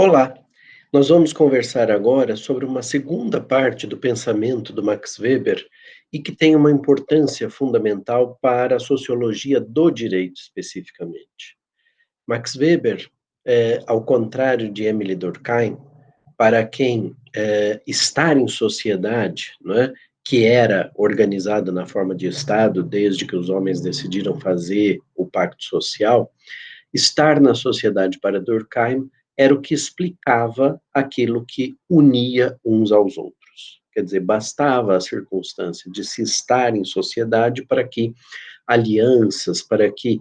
Olá, nós vamos conversar agora sobre uma segunda parte do pensamento do Max Weber e que tem uma importância fundamental para a sociologia do direito especificamente. Max Weber, ao contrário de Emile Durkheim, para quem estar em sociedade, não é, que era organizada na forma de Estado desde que os homens decidiram fazer o pacto social, estar na sociedade para Durkheim era o que explicava aquilo que unia uns aos outros. Quer dizer, bastava a circunstância de se estar em sociedade para que alianças, para que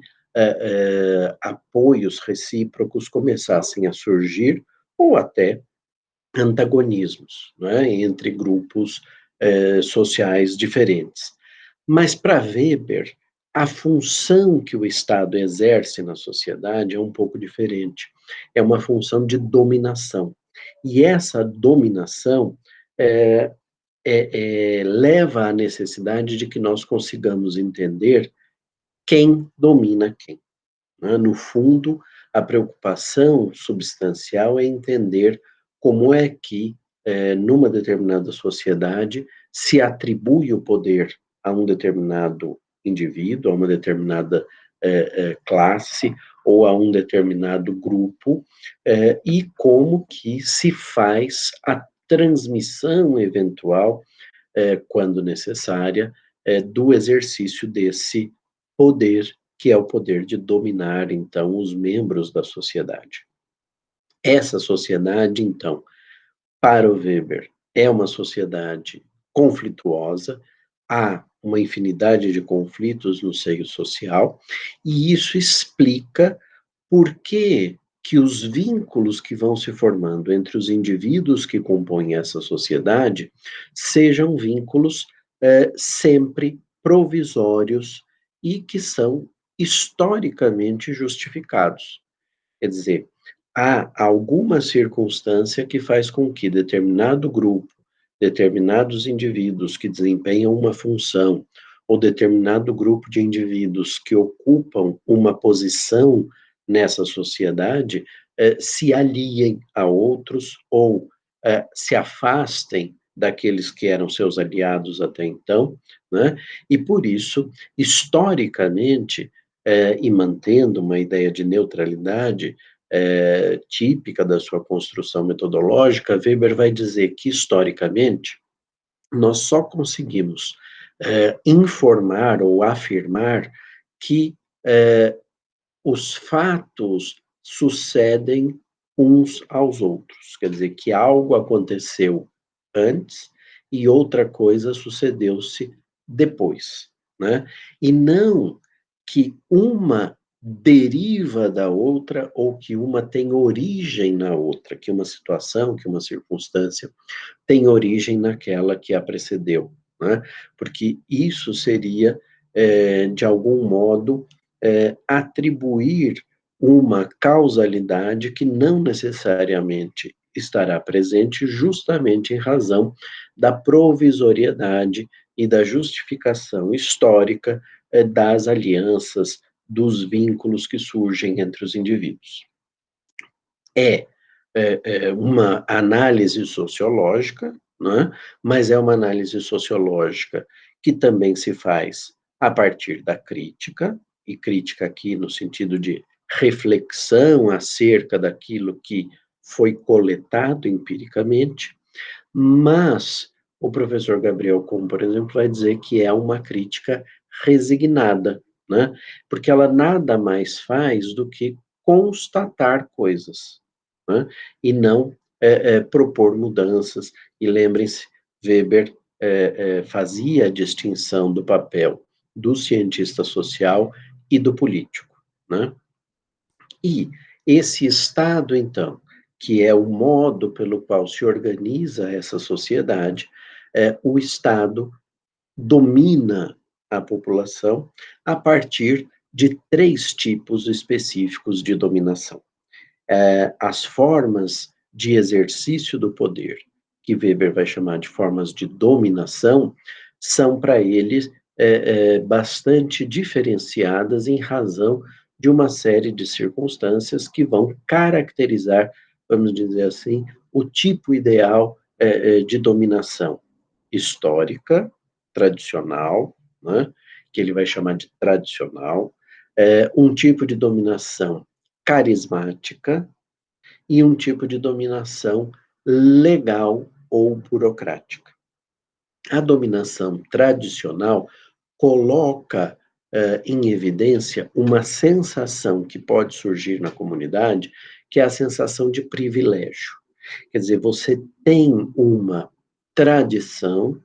apoios recíprocos começassem a surgir, ou até antagonismos, né, entre grupos sociais diferentes. Mas para Weber, a função que o Estado exerce na sociedade é um pouco diferente. É uma função de dominação. E essa dominação leva à necessidade de que nós consigamos entender quem domina quem, né? No fundo, a preocupação substancial é entender como é que, numa determinada sociedade, se atribui o poder a um determinado indivíduo, a uma determinada classe ou a um determinado grupo, e como que se faz a transmissão eventual, quando necessária, do exercício desse poder, que é o poder de dominar, então, os membros da sociedade. Essa sociedade, então, para o Weber, é uma sociedade conflituosa, há uma infinidade de conflitos no seio social, e isso explica por que os vínculos que vão se formando entre os indivíduos que compõem essa sociedade sejam vínculos sempre provisórios e que são historicamente justificados. Quer dizer, há alguma circunstância que faz com que determinado grupo, determinados indivíduos que desempenham uma função, ou determinado grupo de indivíduos que ocupam uma posição nessa sociedade, se aliem a outros ou se afastem daqueles que eram seus aliados até então, né? E por isso, historicamente, e mantendo uma ideia de neutralidade, típica da sua construção metodológica, Weber vai dizer que, historicamente, nós só conseguimos informar ou afirmar que os fatos sucedem uns aos outros, quer dizer, que algo aconteceu antes e outra coisa sucedeu-se depois, né? E não que uma deriva da outra ou que uma tem origem na outra, que uma situação, que uma circunstância tem origem naquela que a precedeu, né? Porque isso seria, de algum modo, atribuir uma causalidade que não necessariamente estará presente, justamente em razão da provisoriedade e da justificação histórica das alianças, dos vínculos que surgem entre os indivíduos. É uma análise sociológica, né? Mas é uma análise sociológica que também se faz a partir da crítica, e crítica aqui no sentido de reflexão acerca daquilo que foi coletado empiricamente, mas o professor Gabriel Kuhn, por exemplo, vai dizer que é uma crítica resignada, né? Porque ela nada mais faz do que constatar coisas, né? E não propor mudanças. E lembrem-se, Weber fazia a distinção do papel do cientista social e do político, né? E esse Estado, então, que é o modo pelo qual se organiza essa sociedade, o Estado domina a população a partir de três tipos específicos de dominação. As formas de exercício do poder, que Weber vai chamar de formas de dominação, são para ele bastante diferenciadas em razão de uma série de circunstâncias que vão caracterizar vamos dizer assim, o tipo ideal de dominação histórica, tradicional, né, que ele vai chamar de tradicional, um tipo de dominação carismática e um tipo de dominação legal ou burocrática. A dominação tradicional coloca em evidência uma sensação que pode surgir na comunidade, que é a sensação de privilégio. Quer dizer, você tem uma tradição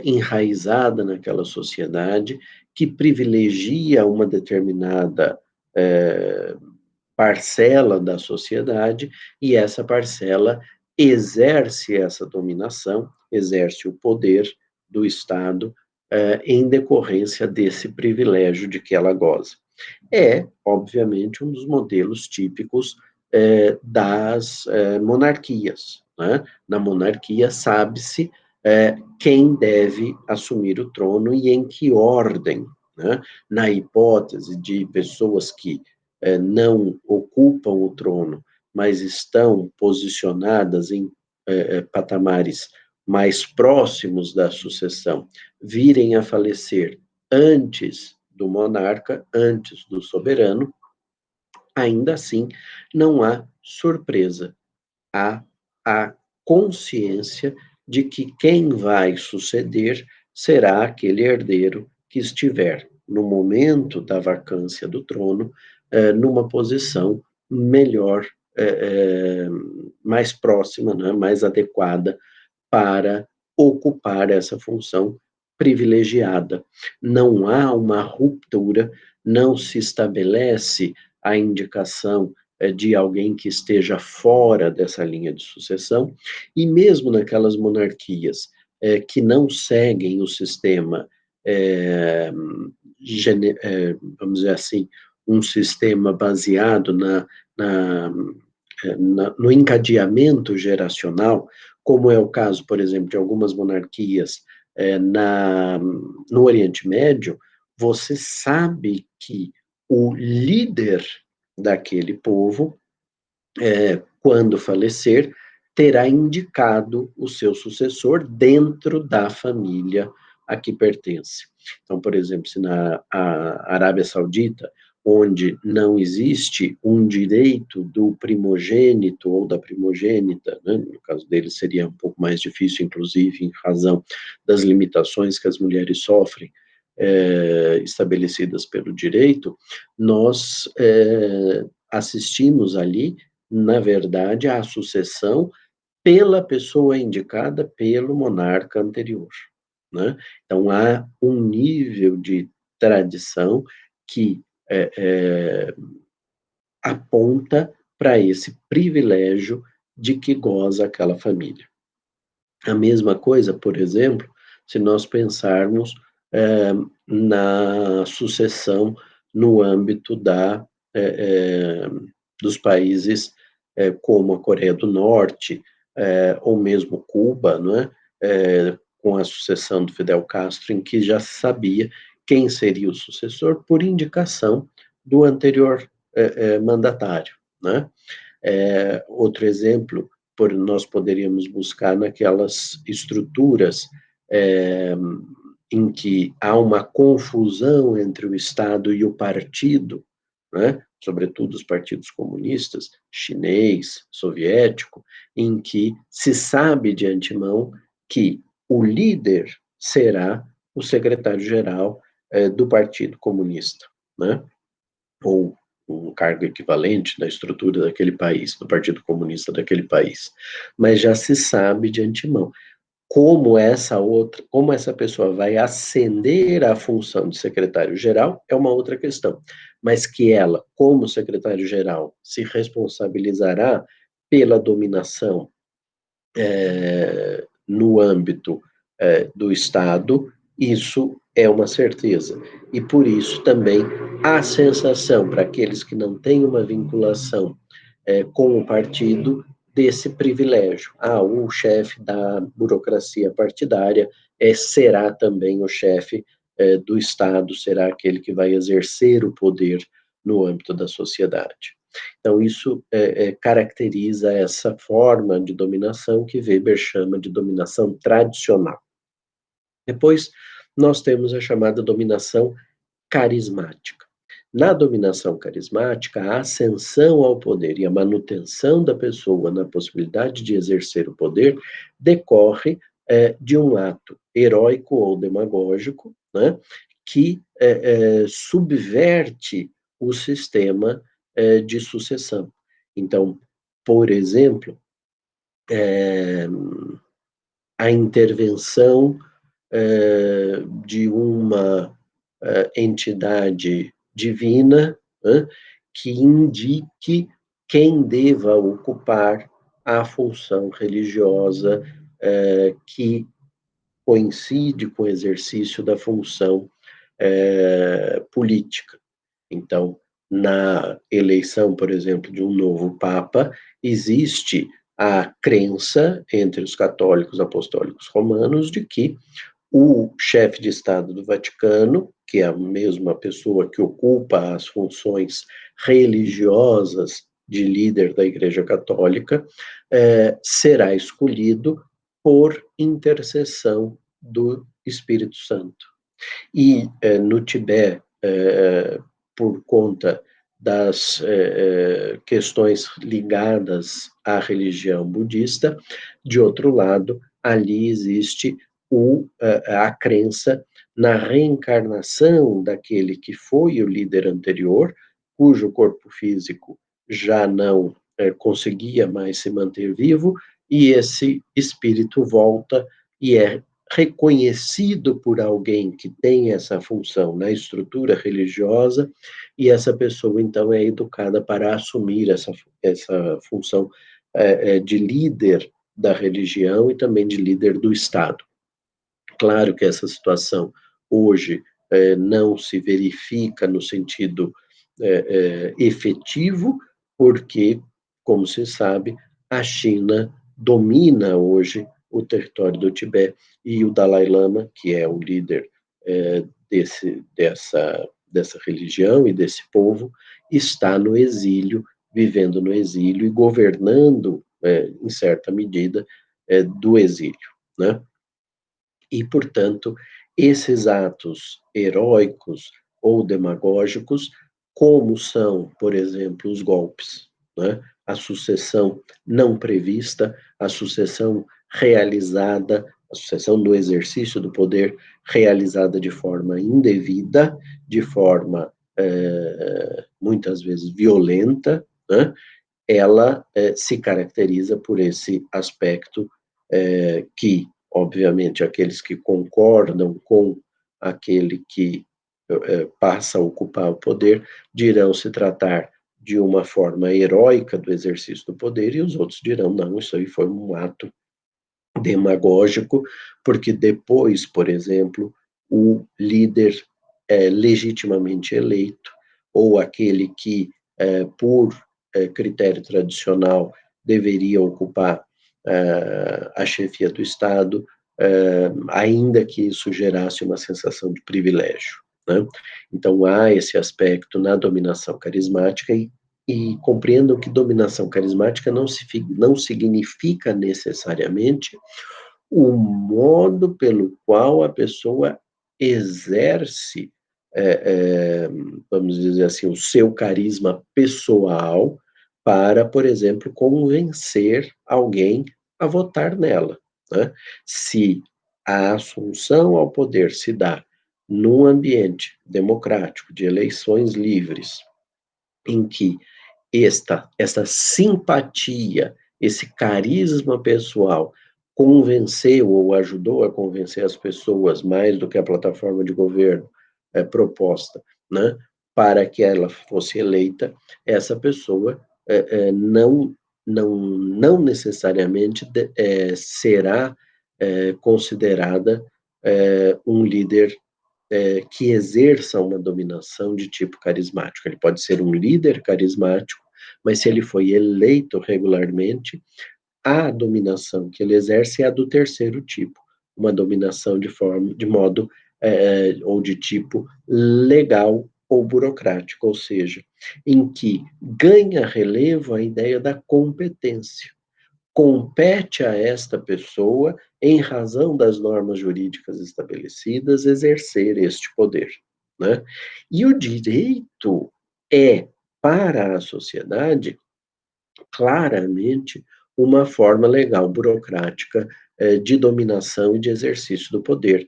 enraizada naquela sociedade que privilegia uma determinada eh, parcela da sociedade e essa parcela exerce essa dominação, exerce o poder do Estado em decorrência desse privilégio de que ela goza. É, obviamente, um dos modelos típicos das monarquias. Né? Na monarquia, sabe-se quem deve assumir o trono e em que ordem. Né? Na hipótese de pessoas que não ocupam o trono, mas estão posicionadas em patamares mais próximos da sucessão, virem a falecer antes do monarca, antes do soberano, ainda assim não há surpresa, há a consciência de que quem vai suceder será aquele herdeiro que estiver, no momento da vacância do trono, numa posição melhor, mais próxima, né, mais adequada para ocupar essa função privilegiada. Não há uma ruptura, não se estabelece a indicação de alguém que esteja fora dessa linha de sucessão, e mesmo naquelas monarquias que não seguem o sistema, vamos dizer assim, um sistema baseado no encadeamento geracional, como é o caso, por exemplo, de algumas monarquias no Oriente Médio, você sabe que o líder daquele povo, quando falecer, terá indicado o seu sucessor dentro da família a que pertence. Então, por exemplo, se na Arábia Saudita, onde não existe um direito do primogênito ou da primogênita, né? No caso deles seria um pouco mais difícil, inclusive, em razão das limitações que as mulheres sofrem, estabelecidas pelo direito, nós assistimos ali, na verdade, à sucessão pela pessoa indicada pelo monarca anterior. Né? Então, há um nível de tradição que aponta para esse privilégio de que goza aquela família. A mesma coisa, por exemplo, se nós pensarmos na sucessão no âmbito dos países como a Coreia do Norte, ou mesmo Cuba, não é? Com a sucessão do Fidel Castro, em que já se sabia quem seria o sucessor por indicação do anterior mandatário. Né? Outro exemplo, nós poderíamos buscar naquelas estruturas em que há uma confusão entre o Estado e o partido, né? Sobretudo os partidos comunistas, chinês, soviético, em que se sabe de antemão que o líder será o secretário-geral do Partido Comunista, né? Ou um cargo equivalente na estrutura daquele país, do Partido Comunista daquele país. Mas já se sabe de antemão. Como essa pessoa vai ascender à função de secretário-geral é uma outra questão, mas que ela, como secretário-geral, se responsabilizará pela dominação no âmbito do Estado, isso é uma certeza. E por isso também a sensação para aqueles que não têm uma vinculação com o partido desse privilégio. O chefe da burocracia partidária será também o chefe do Estado, será aquele que vai exercer o poder no âmbito da sociedade. Então, isso caracteriza essa forma de dominação que Weber chama de dominação tradicional. Depois, nós temos a chamada dominação carismática. Na dominação carismática, a ascensão ao poder e a manutenção da pessoa na possibilidade de exercer o poder decorre de um ato heróico ou demagógico, né, que subverte o sistema de sucessão. Então, por exemplo, a intervenção de uma entidade divina, né, que indique quem deva ocupar a função religiosa que coincide com o exercício da função política. Então, na eleição, por exemplo, de um novo Papa, existe a crença entre os católicos apostólicos romanos de que o chefe de Estado do Vaticano, que é a mesma pessoa que ocupa as funções religiosas de líder da Igreja Católica, será escolhido por intercessão do Espírito Santo. E no Tibete, por conta das questões ligadas à religião budista, de outro lado, ali existe a crença na reencarnação daquele que foi o líder anterior, cujo corpo físico já não conseguia mais se manter vivo, e esse espírito volta e é reconhecido por alguém que tem essa função na estrutura religiosa, e essa pessoa, então, é educada para assumir essa função de líder da religião e também de líder do Estado. Claro que essa situação hoje não se verifica no sentido efetivo, porque, como se sabe, a China domina hoje o território do Tibete e o Dalai Lama, que é o líder dessa religião e desse povo, está no exílio, vivendo no exílio e governando, em certa medida, do exílio, né? E, portanto, esses atos heróicos ou demagógicos, como são, por exemplo, os golpes, né? A sucessão não prevista, a sucessão realizada, a sucessão do exercício do poder realizada de forma indevida, de forma muitas vezes violenta, né? Ela se caracteriza por esse aspecto que, obviamente, aqueles que concordam com aquele que passa a ocupar o poder dirão se tratar de uma forma heróica do exercício do poder, e os outros dirão, não, isso aí foi um ato demagógico, porque depois, por exemplo, o líder legitimamente eleito, ou aquele que, por critério tradicional, deveria ocupar a chefia do Estado, ainda que isso gerasse uma sensação de privilégio, né? Então, há esse aspecto na dominação carismática, e compreendam que dominação carismática não significa necessariamente o modo pelo qual a pessoa exerce, vamos dizer assim, o seu carisma pessoal para, por exemplo, convencer alguém a votar nela, né? Se a assunção ao poder se dá num ambiente democrático, de eleições livres, em que essa simpatia, esse carisma pessoal convenceu ou ajudou a convencer as pessoas mais do que a plataforma de governo proposta, né, para que ela fosse eleita, essa pessoa não necessariamente será considerada um líder que exerça uma dominação de tipo carismático. Ele pode ser um líder carismático, mas se ele foi eleito regularmente, a dominação que ele exerce é a do terceiro tipo, uma dominação de modo ou de tipo legal ou burocrática, ou seja, em que ganha relevo a ideia da competência. Compete a esta pessoa, em razão das normas jurídicas estabelecidas, exercer este poder, né? E o direito é, para a sociedade, claramente uma forma legal burocrática de dominação e de exercício do poder.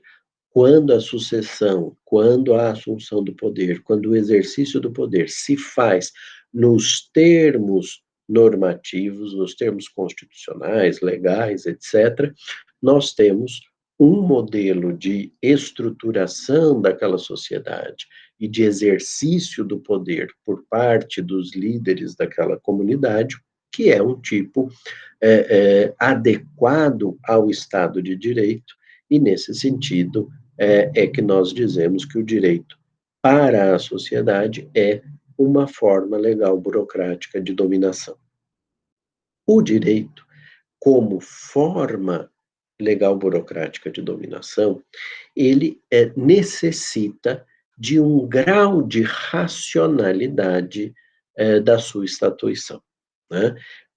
Quando a sucessão, quando a assunção do poder, quando o exercício do poder se faz nos termos normativos, nos termos constitucionais, legais, etc., nós temos um modelo de estruturação daquela sociedade e de exercício do poder por parte dos líderes daquela comunidade, que é um tipo adequado ao Estado de Direito, e nesse sentido é que nós dizemos que o direito para a sociedade é uma forma legal burocrática de dominação. O direito, como forma legal burocrática de dominação, ele necessita de um grau de racionalidade da sua estatuição, né?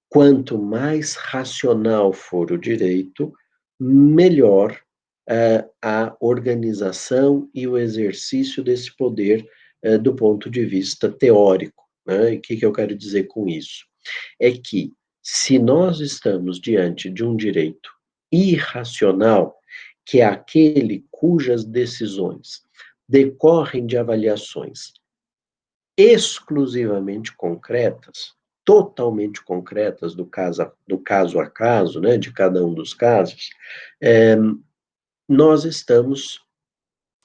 Quanto mais racional for o direito, melhor a organização e o exercício desse poder do ponto de vista teórico, né? E o que eu quero dizer com isso? É que, se nós estamos diante de um direito irracional, que é aquele cujas decisões decorrem de avaliações exclusivamente concretas, totalmente concretas do caso a caso, né, de cada um dos casos, é, nós estamos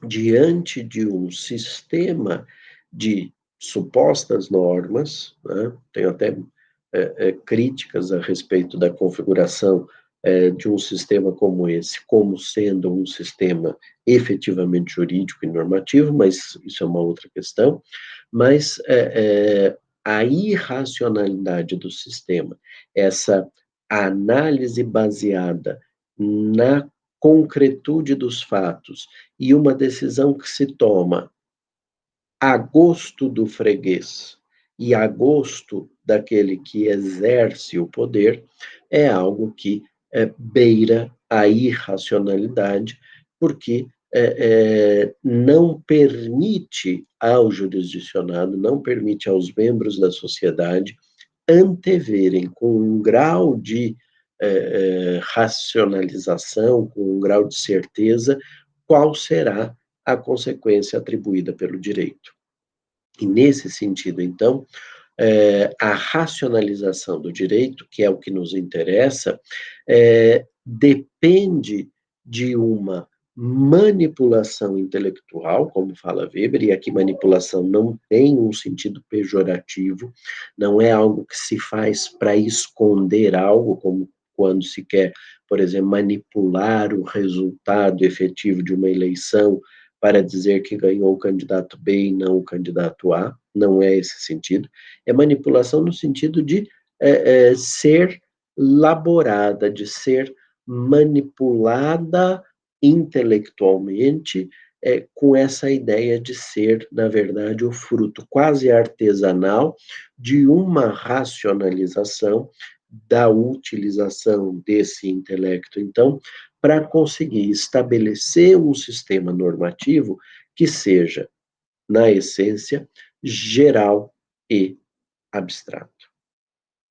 diante de um sistema de supostas normas, né? Tenho até críticas a respeito da configuração de um sistema como esse, como sendo um sistema efetivamente jurídico e normativo, mas isso é uma outra questão, mas a irracionalidade do sistema, essa análise baseada na concretude dos fatos e uma decisão que se toma a gosto do freguês e a gosto daquele que exerce o poder, é algo que beira a irracionalidade, porque não permite ao jurisdicionado, não permite aos membros da sociedade anteverem com um grau de racionalização, com um grau de certeza, qual será a consequência atribuída pelo direito. E nesse sentido, então, a racionalização do direito, que é o que nos interessa, depende de uma manipulação intelectual, como fala Weber, e aqui manipulação não tem um sentido pejorativo, não é algo que se faz para esconder algo, como quando se quer, por exemplo, manipular o resultado efetivo de uma eleição para dizer que ganhou o candidato B e não o candidato A, não é esse sentido, é manipulação no sentido de ser laborada, de ser manipulada intelectualmente, com essa ideia de ser, na verdade, o fruto quase artesanal de uma racionalização da utilização desse intelecto, então, para conseguir estabelecer um sistema normativo que seja, na essência, geral e abstrato.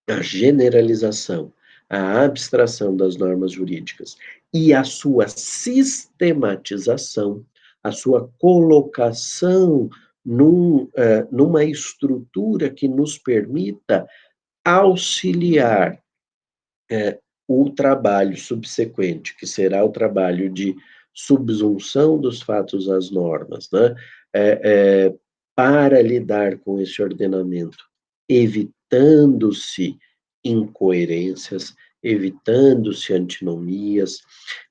A generalização, a abstração das normas jurídicas e a sua sistematização, a sua colocação numa estrutura que nos permita auxiliar o trabalho subsequente, que será o trabalho de subsunção dos fatos às normas, né? Para lidar com esse ordenamento, evitando-se incoerências, evitando-se antinomias,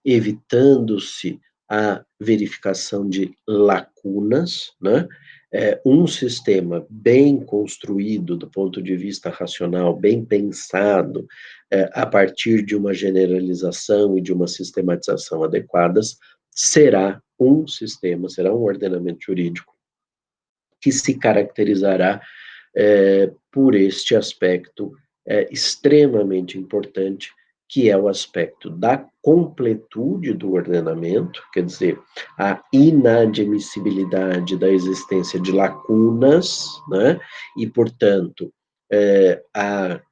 evitando-se a verificação de lacunas, né? Um sistema bem construído do ponto de vista racional, bem pensado, a partir de uma generalização e de uma sistematização adequadas, será um sistema, será um ordenamento jurídico que se caracterizará por este aspecto extremamente importante, que é o aspecto da completude do ordenamento, quer dizer, a inadmissibilidade da existência de lacunas, né? E, portanto, a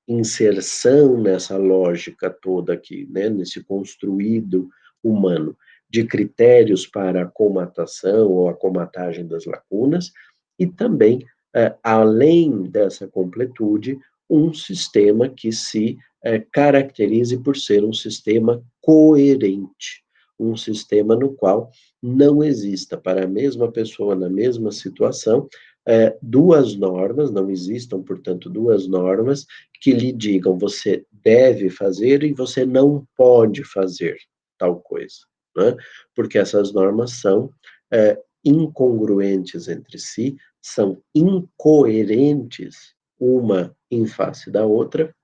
inserção nessa lógica toda aqui, né, nesse construído humano, de critérios para a comatação ou a comatagem das lacunas, e também, além dessa completude, um sistema que se caracterize por ser um sistema coerente, um sistema no qual não exista para a mesma pessoa, na mesma situação, duas normas, não existam, portanto, duas normas que lhe digam você deve fazer e você não pode fazer tal coisa, né? Porque essas normas são incongruentes entre si, são incoerentes uma em face da outra,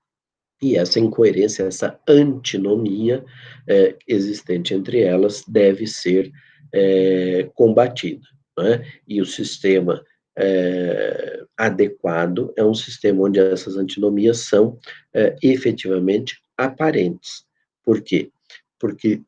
e essa incoerência, essa antinomia existente entre elas deve ser combatida, né? E o sistema adequado é um sistema onde essas antinomias são efetivamente aparentes. Por quê? Porque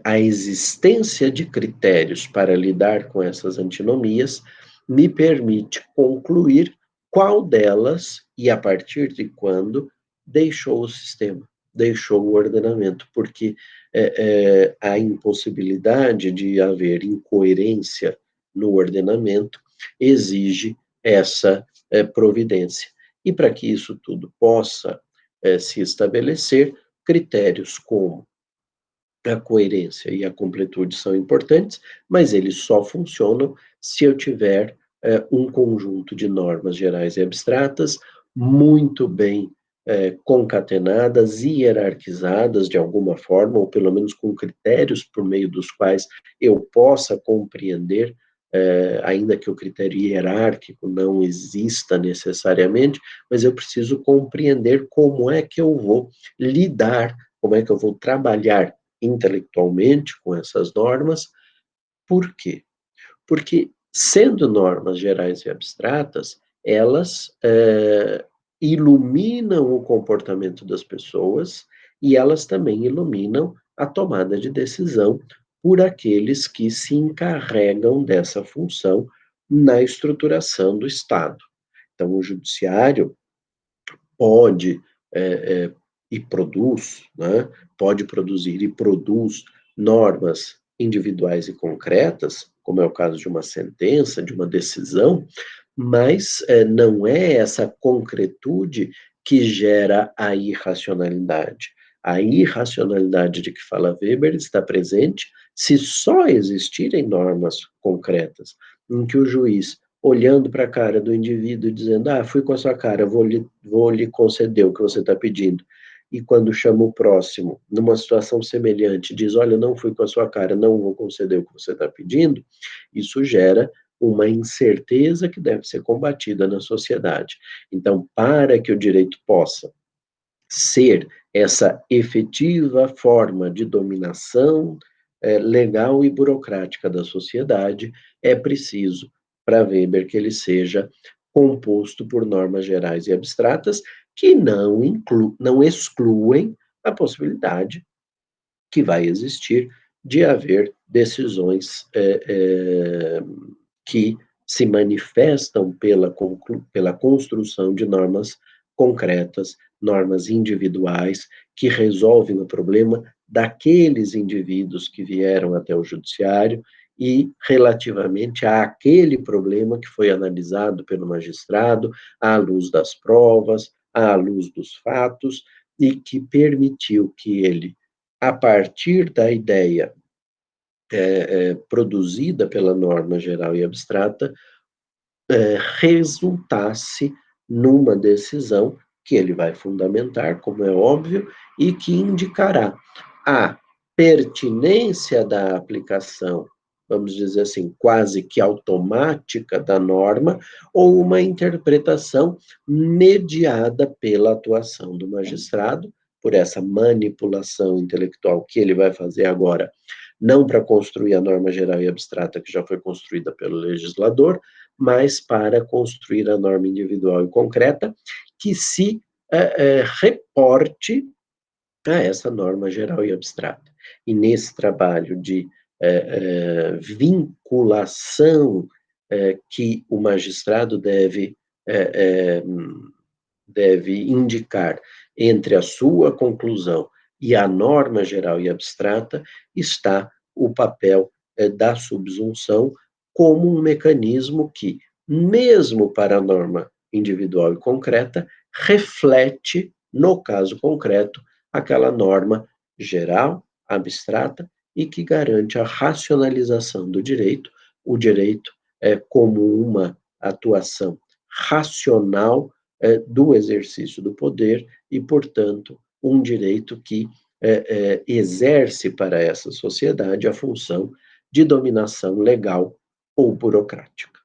a existência de critérios para lidar com essas antinomias me permite concluir qual delas e a partir de quando deixou o sistema, deixou o ordenamento, porque a impossibilidade de haver incoerência no ordenamento exige essa providência. E para que isso tudo possa se estabelecer, critérios como a coerência e a completude são importantes, mas eles só funcionam se eu tiver um conjunto de normas gerais e abstratas muito bem concatenadas e hierarquizadas de alguma forma, ou pelo menos com critérios por meio dos quais eu possa compreender, ainda que o critério hierárquico não exista necessariamente, mas eu preciso compreender como é que eu vou lidar, como é que eu vou trabalhar intelectualmente com essas normas. Por quê? Porque, sendo normas gerais e abstratas, elas iluminam o comportamento das pessoas e elas também iluminam a tomada de decisão por aqueles que se encarregam dessa função na estruturação do Estado. Então, o judiciário pode e produz, né, pode produzir e produz normas individuais e concretas, como é o caso de uma sentença, de uma decisão, mas não é essa concretude que gera a irracionalidade. A irracionalidade de que fala Weber está presente se só existirem normas concretas, em que o juiz olhando para a cara do indivíduo e dizendo, fui com a sua cara, vou lhe conceder o que você está pedindo. E quando chama o próximo, numa situação semelhante, diz, olha, não fui com a sua cara, não vou conceder o que você está pedindo, isso gera uma incerteza que deve ser combatida na sociedade. Então, para que o direito possa ser essa efetiva forma de dominação legal e burocrática da sociedade, é preciso, para Weber, que ele seja composto por normas gerais e abstratas que não excluem a possibilidade que vai existir de haver decisões que se manifestam pela construção de normas concretas, normas individuais, que resolvem o problema daqueles indivíduos que vieram até o judiciário e relativamente àquele problema que foi analisado pelo magistrado, à luz das provas, à luz dos fatos, e que permitiu que ele, a partir da ideia produzida pela norma geral e abstrata, resultasse numa decisão que ele vai fundamentar, como é óbvio, e que indicará a pertinência da aplicação, vamos dizer assim, quase que automática da norma, ou uma interpretação mediada pela atuação do magistrado, por essa manipulação intelectual que ele vai fazer agora, não para construir a norma geral e abstrata que já foi construída pelo legislador, mas para construir a norma individual e concreta que se reporte a essa norma geral e abstrata. E nesse trabalho de vinculação que o magistrado deve indicar entre a sua conclusão e a norma geral e abstrata, está o papel da subsunção como um mecanismo que, mesmo para a norma individual e concreta, reflete, no caso concreto, aquela norma geral, abstrata e que garante a racionalização do direito, o direito como uma atuação racional do exercício do poder e, portanto, um direito que exerce para essa sociedade a função de dominação legal ou burocrática.